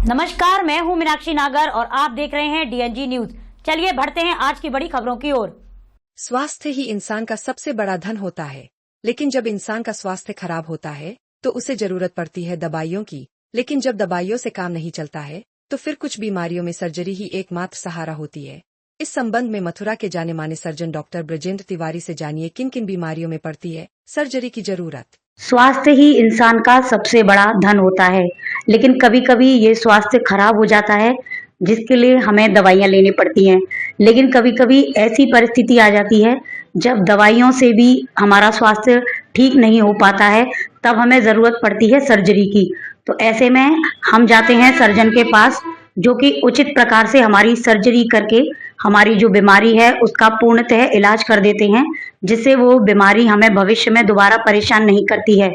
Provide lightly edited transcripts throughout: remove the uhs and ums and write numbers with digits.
नमस्कार, मैं हूं मीनाक्षी नागर और आप देख रहे हैं डीएनजी न्यूज। चलिए बढ़ते हैं आज की बड़ी खबरों की ओर। स्वास्थ्य ही इंसान का सबसे बड़ा धन होता है, लेकिन जब इंसान का स्वास्थ्य खराब होता है तो उसे जरूरत पड़ती है दवाइयों की। लेकिन जब दवाइयों से काम नहीं चलता है तो फिर कुछ बीमारियों में सर्जरी ही एकमात्र सहारा होती है। इस संबंध में मथुरा के जाने माने सर्जन डॉक्टर ब्रजेंद्र तिवारी से जानिए किन किन बीमारियों में पड़ती है सर्जरी की जरूरत। स्वास्थ्य ही इंसान का सबसे बड़ा धन होता है, लेकिन कभी-कभी ये स्वास्थ्य खराब हो जाता है, जिसके लिए हमें दवाइयाँ लेनी पड़ती हैं। लेकिन कभी-कभी ऐसी परिस्थिति आ जाती है, जब दवाइयों से भी हमारा स्वास्थ्य ठीक नहीं हो पाता है, तब हमें ज़रूरत पड़ती है सर्जरी की। तो ऐसे में हम जाते हैं सर्जन के पास, जो कि उचित प्रकार से हमारी सर्जरी करके हमारी जो बीमारी है उसका पूर्णतः इलाज कर देते हैं, जिससे वो बीमारी हमें भविष्य में दोबारा परेशान नहीं करती है।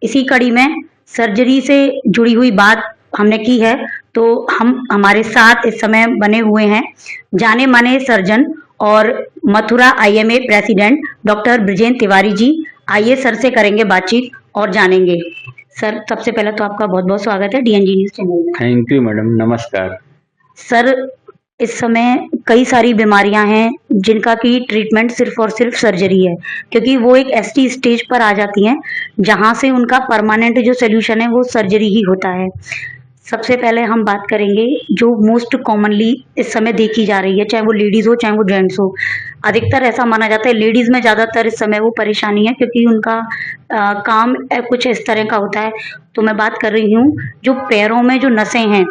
इसी कड़ी में सर्जरी से जुड़ी हुई बात हमने की है, तो हमारे साथ इस समय बने हुए हैं जाने माने सर्जन और Mathura IMA president doctor Brajendra Tiwari ji. आइए सर से करेंगे बातचीत और जानेंगे। सर, सबसे पहले तो आपका बहुत बहुत स्वागत है डीएनजी न्यूज चैनल में। थैंक यू मैडम, नमस्कार। सर, इस समय कई सारी बीमारियां हैं जिनका की ट्रीटमेंट सिर्फ और सिर्फ सर्जरी है, क्योंकि वो एक ऐसी स्टेज पर आ जाती हैं जहां से उनका परमानेंट जो सोल्यूशन है वो सर्जरी ही होता है। सबसे पहले हम बात करेंगे जो मोस्ट कॉमनली इस समय देखी जा रही है, चाहे वो लेडीज हो चाहे वो जेंट्स हो। अधिकतर ऐसा माना जाता है लेडीज में ज़्यादातर इस समय वो परेशानी है, क्योंकि उनका काम कुछ इस तरह का होता है। तो मैं बात कर रही हूँ जो पैरों में जो नसें हैं,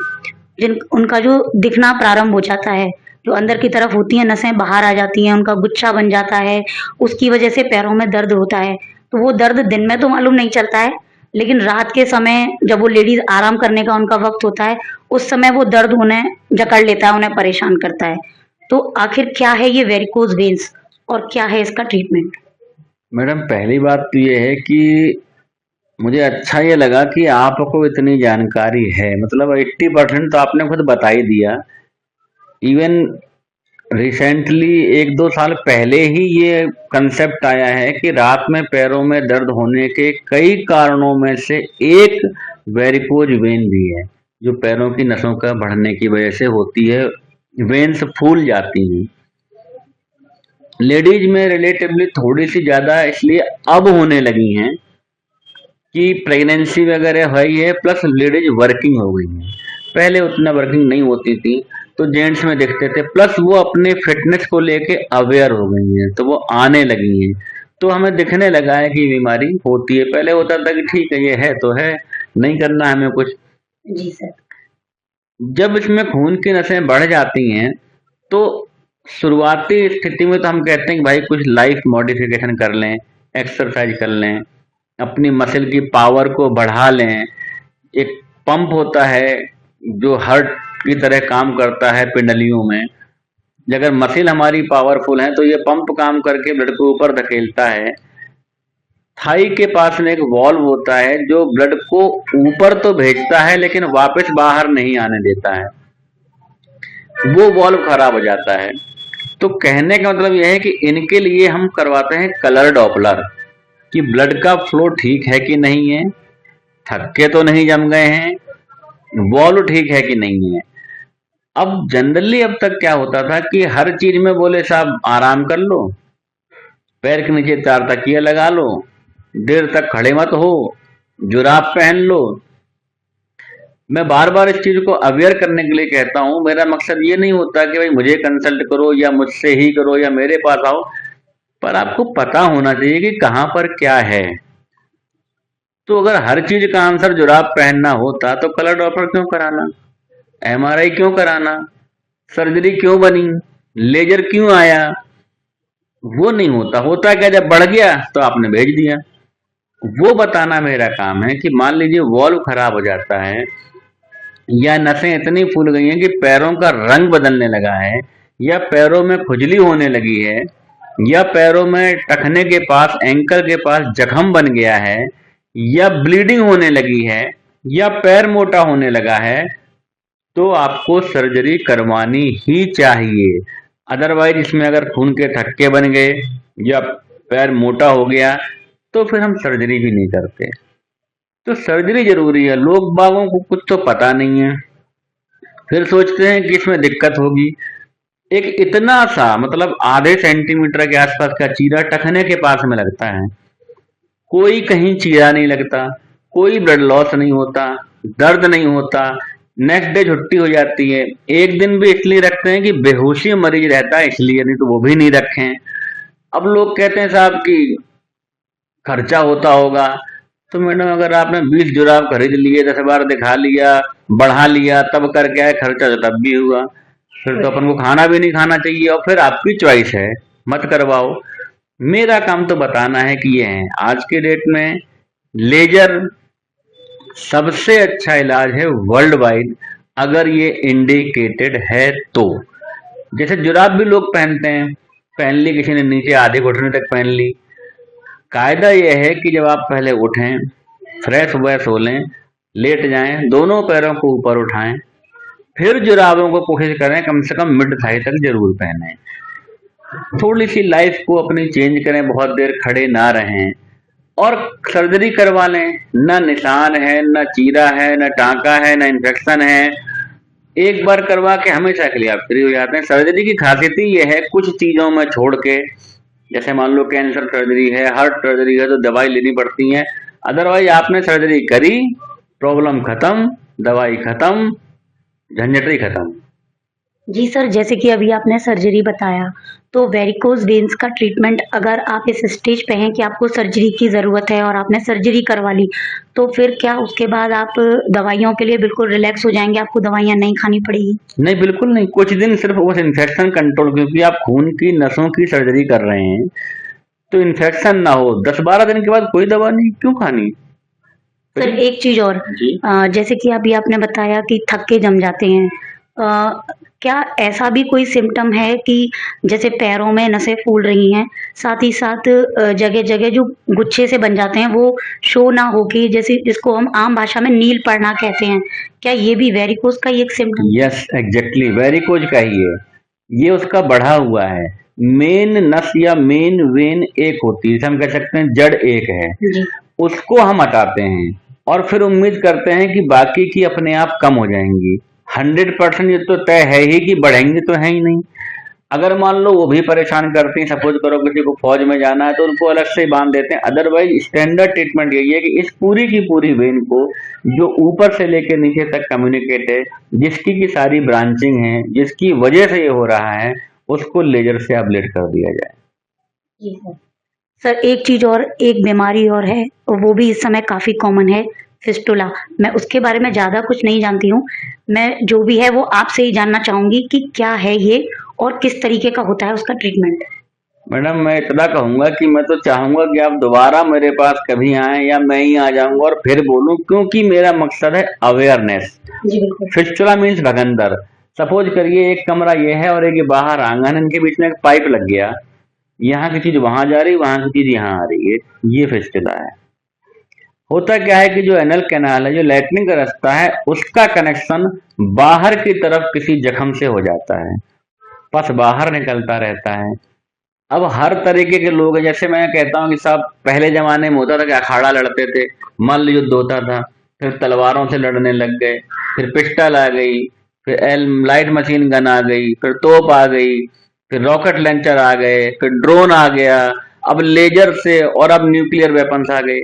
उनका जो दिखना प्रारंभ हो जाता है, जो अंदर की तरफ होती हैं नसें बाहर आ जाती हैं, उनका गुच्छा बन जाता है, उसकी वजह से पैरों में दर्द होता है। तो वो दर्द दिन में तो मालूम नहीं चलता है, लेकिन रात के समय जब वो लेडीज आराम करने का उनका वक्त होता है, उस समय वो दर्द उन्हें जकड़ लेता है, उन्हें परेशान करता है। तो आखिर क्या है ये वेरिकोज वेन्स और क्या है इसका ट्रीटमेंट? मैडम, पहली बात तो ये है कि मुझे अच्छा ये लगा कि आपको इतनी जानकारी है। मतलब 80% तो आपने खुद बता ही दिया। इवन रिसेंटली 1-2 साल पहले ही ये कंसेप्ट आया है कि रात में पैरों में दर्द होने के कई कारणों में से एक वेरिकोज वेन भी है, जो पैरों की नसों का बढ़ने की वजह से होती है। वेन्स फूल जाती हैं। लेडीज में रिलेटिवली थोड़ी सी ज़्यादा इसलिए अब होने लगी हैं कि प्रेगनेंसी वगैरह हुई है, प्लस लेडीज वर्किंग हो गई हैं। पहले उतना वर्किंग नहीं होती थी तो जेंट्स में दिखते थे, प्लस वो अपने फिटनेस को लेके अवेयर हो गई हैं, तो वो आने लगी हैं। तो हमें दिखने लगा है कि बीमारी होती है। पहले होता था कि ठीक है, ये है तो है, नहीं करना हमें कुछ। जी सर। जब इसमें खून की नसें बढ़ जाती हैं तो शुरुआती स्थिति में तो हम कहते हैं कि भाई कुछ लाइफ मॉडिफिकेशन कर लें, एक्सरसाइज कर लें, अपनी मसल की पावर को बढ़ा लें। एक पंप होता है जो हार्ट की तरह काम करता है पिंडलियों में। अगर मसल हमारी पावरफुल है तो ये पंप काम करके ब्लड को ऊपर धकेलता है। थाई के पास में एक वॉल्व होता है जो ब्लड को ऊपर तो भेजता है लेकिन वापस बाहर नहीं आने देता है। वो वॉल्व खराब हो जाता है। तो कहने का मतलब यह है कि इनके लिए हम करवाते हैं कलर डॉपलर, कि ब्लड का फ्लो ठीक है कि नहीं है, थक्के तो नहीं जम गए हैं, वॉल्व ठीक है कि नहीं है। अब जनरली अब तक क्या होता था कि हर चीज में बोले साहब आराम कर लो, पैर के नीचे 4 तकिया लगा लो, देर तक खड़े मत हो, जुराब पहन लो। मैं बार बार इस चीज को अवेयर करने के लिए कहता हूं। मेरा मकसद ये नहीं होता कि भाई मुझे कंसल्ट करो या मुझसे ही करो या मेरे पास आओ, पर आपको पता होना चाहिए कि कहां पर क्या है। तो अगर हर चीज का आंसर जुराब पहनना होता तो कलर डॉपलर क्यों कराना, एमआरआई क्यों कराना, सर्जरी क्यों बनी, लेजर क्यों आया? वो नहीं होता। होता क्या, जब बढ़ गया तो आपने भेज दिया। वो बताना मेरा काम है कि मान लीजिए वॉल्व खराब हो जाता है या नसें इतनी फूल गई हैं कि पैरों का रंग बदलने लगा है, या पैरों में खुजली होने लगी है, या पैरों में टखने के पास एंकल के पास जख्म बन गया है, या ब्लीडिंग होने लगी है, या पैर मोटा होने लगा है, तो आपको सर्जरी करवानी ही चाहिए। अदरवाइज इसमें अगर खून के थक्के बन गए या पैर मोटा हो गया तो फिर हम सर्जरी भी नहीं करते। तो सर्जरी जरूरी है। लोग बागों को कुछ तो पता नहीं है, फिर सोचते हैं कि इसमें दिक्कत होगी। एक इतना सा मतलब आधे सेंटीमीटर के आसपास का चीरा टखने के पास में लगता है, कोई कहीं चीरा नहीं लगता, कोई ब्लड लॉस नहीं होता, दर्द नहीं होता, नेक्स्ट डे छुट्टी हो जाती है। एक दिन भी इसलिए रखते हैं कि बेहोशी मरीज रहता है इसलिए, नहीं तो वो भी नहीं रखें। अब लोग कहते हैं साहब कि खर्चा होता होगा, तो मैडम अगर आपने 20 जुराब खरीद लिए, 10 बार दिखा लिया, बढ़ा लिया, तब कर क्या है, खर्चा तो तब भी हुआ। फिर तो अपन को खाना भी नहीं खाना चाहिए, और फिर आपकी चॉइस है, मत करवाओ। मेरा काम तो बताना है कि ये है आज के डेट में लेजर सबसे अच्छा इलाज है वर्ल्ड वाइड, अगर ये इंडिकेटेड है तो। जैसे जुराब भी लोग पहनते हैं, पहन ली किसी ने नीचे आधे घुटने तक पहन ली। कायदा यह है कि जब आप पहले उठें, फ्रेश व्रेश हो लें, लेट जाएं, दोनों पैरों को ऊपर उठाएं, फिर जुराबों को कोशिश करें कम से कम मिड थाई तक जरूर पहनें। थोड़ी सी लाइफ को अपनी चेंज करें, बहुत देर खड़े ना रहें, और सर्जरी करवा लें। न निशान है, न चीरा है, न टांका है, न इन्फेक्शन है। एक बार करवा के हमेशा के लिए आप फ्री हो जाते हैं। सर्जरी की खासियत ही ये है, कुछ चीजों में छोड़ के, जैसे मान लो कैंसर सर्जरी है, हार्ट सर्जरी है, तो दवाई लेनी पड़ती है। अदरवाइज आपने सर्जरी करी, प्रॉब्लम खत्म, दवाई खत्म, झंझट ही खत्म। जी सर, जैसे कि अभी आपने सर्जरी बताया, तो वेरिकोज वेन्स का ट्रीटमेंट अगर आप इस स्टेज पे हैं कि आपको सर्जरी की ज़रूरत है और आपने सर्जरी करवा ली, तो फिर क्या उसके बाद आप दवाइयों के लिए बिल्कुल रिलैक्स हो जाएंगे, आपको दवाइयाँ नहीं खानी पड़ेगी? नहीं, बिल्कुल नहीं। कुछ दिन सिर्फ उस इन्फेक्शन कंट्रोल, क्योंकि आप खून की नसों की सर्जरी कर रहे हैं, तो इन्फेक्शन ना हो, 10-12 दिन के बाद कोई दवा नहीं, क्यों खानी। सर एक चीज और, जी। जैसे कि अभी आपने बताया कि थक्के जम जाते हैं, क्या ऐसा भी कोई सिम्टम है कि जैसे पैरों में नसें फूल रही हैं, साथ ही साथ जगह जगह जो गुच्छे से बन जाते हैं वो शो ना हो कि जैसे जिसको हम आम भाषा में नील पड़ना कहते हैं, क्या ये भी वेरिकोज का ही एक सिम्टम? यस, एग्जैक्टली, वेरिकोज का ही है ये। उसका बढ़ा हुआ है। मेन नस या मेन वेन एक होती है, जिसे हम कह सकते हैं जड़ एक है, जी। उसको हम हटाते हैं और फिर उम्मीद करते हैं कि बाकी की अपने आप कम हो जाएंगी। 100% ये तो तय है ही कि बढ़ेंगी तो है ही नहीं। अगर मान लो वो भी परेशान करती हैं, सपोज करो किसी को फौज में जाना है तो उनको अलग से ही बांध देते हैं। अदरवाइज स्टैंडर्ड ट्रीटमेंट यही है कि इस पूरी की पूरी वेन को, जो ऊपर से लेकर नीचे तक कम्युनिकेट है, जिसकी की सारी ब्रांचिंग है, जिसकी वजह से ये हो रहा है, उसको लेजर से अबलेट कर दिया जाए। जी सर। सर एक चीज और, एक बीमारी और है, वो भी इस समय काफी कॉमन है, फिस्टुला। मैं उसके बारे में ज्यादा कुछ नहीं जानती हूँ, मैं जो भी है वो आपसे ही जानना चाहूंगी कि क्या है ये और किस तरीके का होता है उसका ट्रीटमेंट। मैडम, मैं इतना कहूंगा कि मैं तो चाहूंगा कि आप दोबारा मेरे पास कभी आएं या मैं ही आ जाऊंगा और फिर बोलूं, क्योंकि मेरा मकसद है अवेयरनेस। जी बिल्कुल। Fistula means भगंदर। सपोज करिए एक कमरा ये है और एक ये बाहर आंगन, इनके बीच में एक पाइप लग गया, यहाँ की चीज वहां जा रही, वहां की चीज यहाँ आ रही है, ये फिस्टुला है। होता क्या है कि जो एनल कैनाल है, जो लैट्रिन का रास्ता है, उसका कनेक्शन बाहर की तरफ किसी जख्म से हो जाता है, पस बाहर निकलता रहता है। अब हर तरीके के लोग हैं, जैसे मैं कहता हूँ कि साहब पहले जमाने में होता था कि अखाड़ा लड़ते थे, मल्ल युद्ध होता था, फिर तलवारों से लड़ने लग गए, फिर पिस्टल आ गई, फिर लाइट मशीन गन आ गई, फिर तोप आ गई, फिर रॉकेट लॉन्चर आ गए, फिर ड्रोन आ गया, अब लेजर से, और अब न्यूक्लियर वेपन्स आ गए।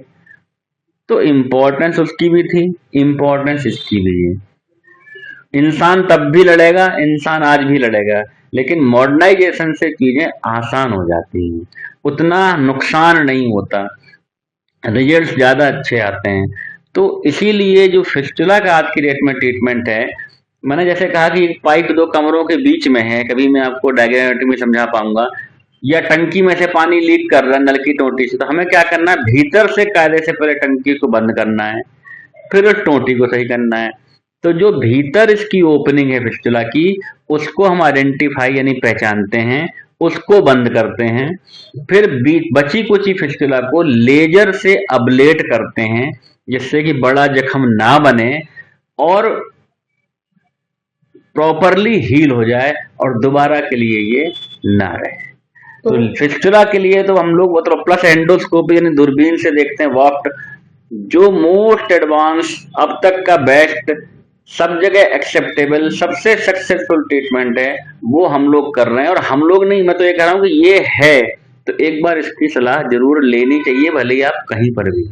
तो इम्पोर्टेंस उसकी भी थी, इम्पोर्टेंस इसकी भी है। इंसान तब भी लड़ेगा, इंसान आज भी लड़ेगा, लेकिन मॉडर्नाइजेशन से चीजें आसान हो जाती हैं, उतना नुकसान नहीं होता, रिजल्ट्स ज्यादा अच्छे आते हैं। तो इसीलिए जो फिस्टुला का आज की डेट में ट्रीटमेंट है, मैंने जैसे कहा कि पाइप दो कमरों के बीच में है, कभी मैं आपको डायग्रामेटिक में समझा पाऊंगा, या टंकी में से पानी लीक कर रहा है नल की टोटी से, तो हमें क्या करना है, भीतर से कायदे से पहले टंकी को बंद करना है, फिर उस टोटी को सही करना है। तो जो भीतर इसकी ओपनिंग है फिस्टुला की, उसको हम आइडेंटिफाई यानी पहचानते हैं, उसको बंद करते हैं, फिर बची कुची फिस्टुला को लेजर से अबलेट करते हैं, जिससे कि बड़ा जख्म ना बने और प्रॉपरली हील हो जाए और दोबारा के लिए ये ना रहे। तो फिस्टुला के लिए तो हम लोग मतलब प्लस एंडोस्कोपी यानी दूरबीन से देखते हैं, वॉफ्ट, जो मोस्ट एडवांस अब तक का बेस्ट सब जगह एक्सेप्टेबल सबसे सक्सेसफुल ट्रीटमेंट है, वो हम लोग कर रहे हैं। और हम लोग नहीं, मैं तो ये कह रहा हूँ कि ये है, तो एक बार इसकी सलाह जरूर लेनी चाहिए, भले ही आप कहीं पर भी।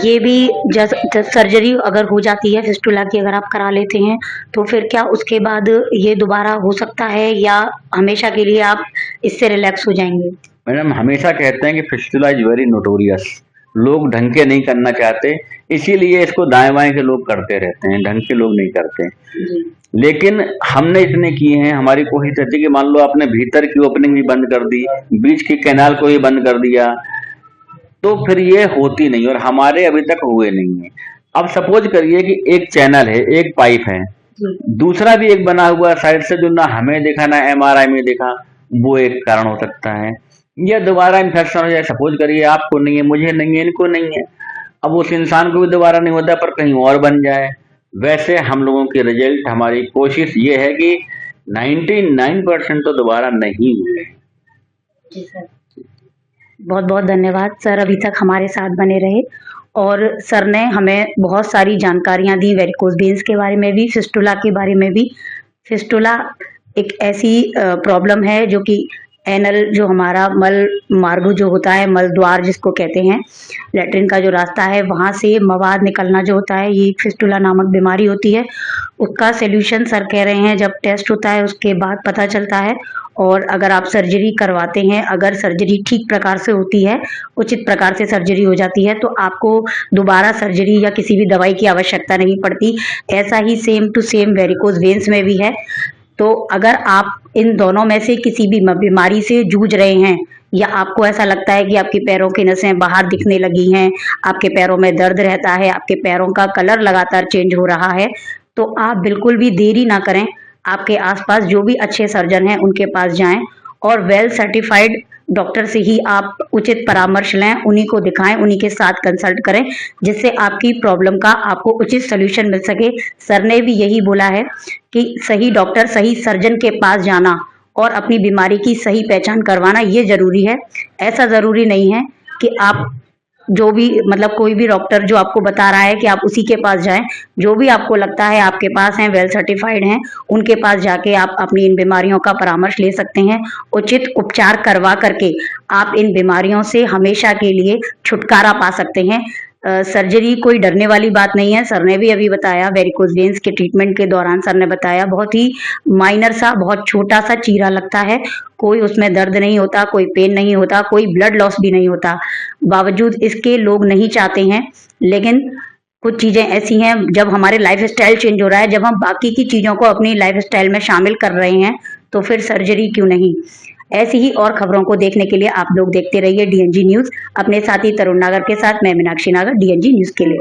ये भी जब सर्जरी अगर हो जाती है फिस्टुला की, अगर आप करा लेते हैं, तो फिर क्या उसके बाद ये दोबारा हो सकता है या हमेशा के लिए आप इससे रिलैक्स हो जाएंगे? मैडम हमेशा कहते हैं कि फिस्टुला इज वेरी नोटोरियस, लोग ढंग के नहीं करना चाहते, इसीलिए इसको दाएं बाएं के लोग करते रहते हैं, ढंग के लोग नहीं करते। जी। लेकिन हमने इतने किए हैं, हमारी कोशिश रहती है कि मान लो आपने भीतर की ओपनिंग भी बंद कर दी, बीच की कैनाल को भी बंद कर दिया, तो फिर ये होती नहीं, और हमारे अभी तक हुए नहीं है। अब सपोज करिए कि एक चैनल है, एक पाइप है, जी। दूसरा भी एक बना हुआ साइड से जो ना हमें देखा ना एमआरआई में देखा, वो एक कारण हो सकता है। या दोबारा इन्फेक्शन हो जाए, सपोज करिए आपको नहीं है, मुझे नहीं है, इनको नहीं है, अब उस इंसान को भी दोबारा नहीं होता पर कहीं और बन जाए। वैसे हम लोगों के रिजल्ट, हमारी कोशिश ये है कि 99% तो दोबारा नहीं हुए। जी सर, बहुत बहुत धन्यवाद सर, अभी तक हमारे साथ बने रहे और सर ने हमें बहुत सारी जानकारियां दी, वेरिकोज वेन्स के बारे में भी, फिस्टुला के बारे में भी। फिस्टुला एक ऐसी प्रॉब्लम है जो कि एनल, जो हमारा मल मार्ग जो होता है, मल द्वार जिसको कहते हैं, लेटरिन का जो रास्ता है, वहाँ से मवाद निकलना जो होता है, ये फिस्टुला नामक बीमारी होती है। उसका सॉल्यूशन सर कह रहे हैं जब टेस्ट होता है उसके बाद पता चलता है। और अगर आप सर्जरी करवाते हैं, अगर सर्जरी ठीक प्रकार से होती है, उचित प्रकार से सर्जरी हो जाती है, तो आपको दोबारा सर्जरी या किसी भी दवाई की आवश्यकता नहीं पड़ती। ऐसा ही same to same varicose veins में भी है। तो अगर आप इन दोनों में से किसी भी बीमारी से जूझ रहे हैं, या आपको ऐसा लगता है कि आपके पैरों की नसें बाहर दिखने लगी हैं, आपके पैरों में दर्द रहता है, आपके पैरों का कलर लगातार चेंज हो रहा है, तो आप बिल्कुल भी देरी ना करें, आपके आसपास जो भी अच्छे सर्जन हैं उनके पास जाएं और वेल सर्टिफाइड डॉक्टर से ही आप उचित परामर्श लें, उन्हीं को दिखाएं, उन्हीं के साथ कंसल्ट करें, जिससे आपकी प्रॉब्लम का आपको उचित सोल्यूशन मिल सके। सर ने भी यही बोला है कि सही डॉक्टर, सही सर्जन के पास जाना और अपनी बीमारी की सही पहचान करवाना ये जरूरी है। ऐसा जरूरी नहीं है कि आप जो भी, मतलब कोई भी डॉक्टर जो आपको बता रहा है कि आप उसी के पास जाएं, जो भी आपको लगता है आपके पास हैं, वेल सर्टिफाइड हैं, उनके पास जाके आप अपनी इन बीमारियों का परामर्श ले सकते हैं। उचित उपचार करवा करके आप इन बीमारियों से हमेशा के लिए छुटकारा पा सकते हैं। सर्जरी कोई डरने वाली बात नहीं है। सर ने भी अभी बताया, वेरिकोज वेन्स के ट्रीटमेंट के दौरान सर ने बताया, बहुत ही माइनर सा, बहुत छोटा सा चीरा लगता है, कोई उसमें दर्द नहीं होता, कोई पेन नहीं होता, कोई ब्लड लॉस भी नहीं होता। बावजूद इसके लोग नहीं चाहते हैं, लेकिन कुछ चीजें ऐसी हैं, जब हमारे लाइफ स्टाइल चेंज हो रहा है, जब हम बाकी की चीजों को अपनी लाइफ स्टाइल में शामिल कर रहे हैं, तो फिर सर्जरी क्यों नहीं। ऐसी ही और खबरों को देखने के लिए आप लोग देखते रहिए डीएनजी न्यूज। अपने साथी तरुण नागर के साथ मैं मीनाक्षी नागर, डीएनजी न्यूज के लिए।